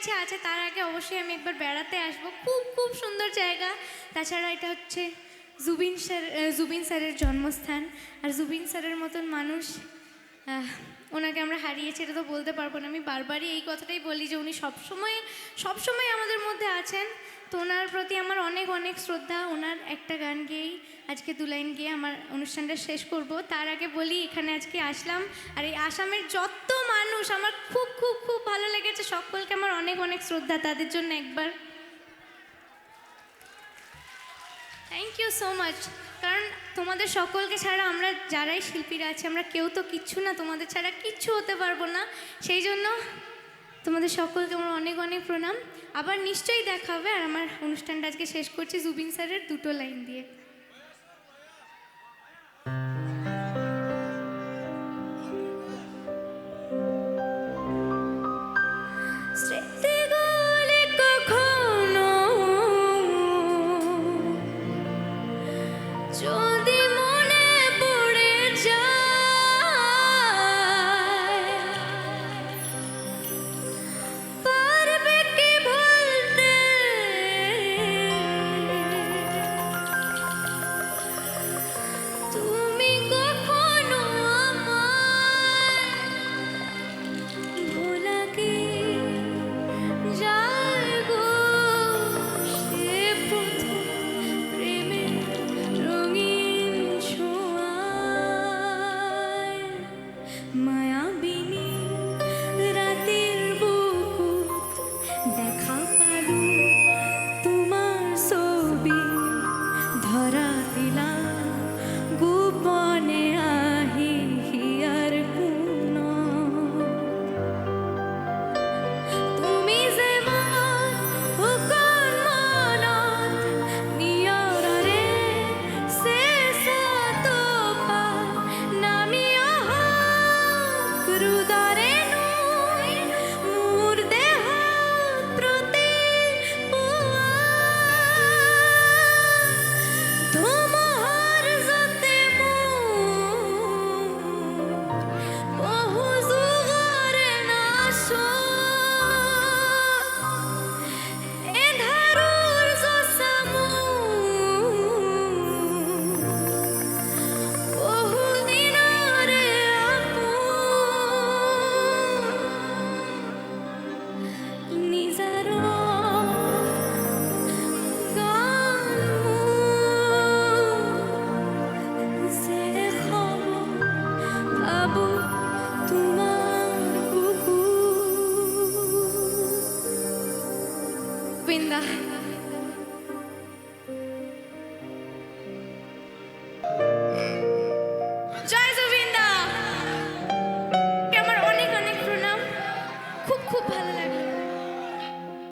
ইচ্ছে আছে, তার আগে অবশ্যই আমি একবার বেড়াতে আসবো। খুব খুব সুন্দর জায়গা। তাছাড়া এটা হচ্ছে জুবিন স্যারের জন্মস্থান। আর জুবিন স্যারের মতন মানুষ, ওনাকে আমরা হারিয়েছি, এটা তো বলতে পারবো না। আমি বারবারই এই কথাটাই বলি যে উনি সবসময় আমাদের মধ্যে আছেন। তো ওনার প্রতি আমার অনেক অনেক শ্রদ্ধা। ওনার একটা গান গেয়েই, আজকে 2 লাইন গিয়ে আমার অনুষ্ঠানটা শেষ করব। তার আগে বলি, এখানে আজকে আসলাম, আর এই আসামের যত মানুষ আমার খুব খুব খুব ভালো লেগেছে। সকলকে আমার অনেক অনেক শ্রদ্ধা, তাদের জন্য একবার থ্যাংক ইউ সো মাচ। কারণ তোমাদের সকলকে ছাড়া আমরা যারাই শিল্পীরা আছি, আমরা কেউ তো কিচ্ছু না, তোমাদের ছাড়া কিচ্ছু হতে পারবো না। সেই জন্য তোমাদের সকলকে আমার অনেক অনেক প্রণাম। আবার নিশ্চয়ই দেখা হবে। আর আমার অনুষ্ঠানটা আজকে শেষ করছি জুবিন স্যারের 2 লাইন দিয়ে। যদি মনে পড়ে যায়, পারবে কি ভুলতে? তুমি কখনো আমায় ভোলা কি যায় গো? সে প্রথম প্রেমের রঙিন ছোঁয়ায়, মায়াবিনী রাতের বুকুত দেখা পালু তোমার ছবি, ধরা দিলাম গোপনে আহি হিয়ার কোন। তুমি যে মন হুকন মনত নিয়ৰৰে শেষত পা নামি অহক ৰুদৰে নৈ মোৰ দেহত প্ৰতিপুৱা ধুমুহাৰ যতে মোৰ বহু যুগৰে নাচো এন্ধাৰৰ জচা মোৰ বহু দিনৰে আপোন নিজাৰ গান মোৰ যে খব ভাবো তোমাৰ বুকু। বৃন্দা।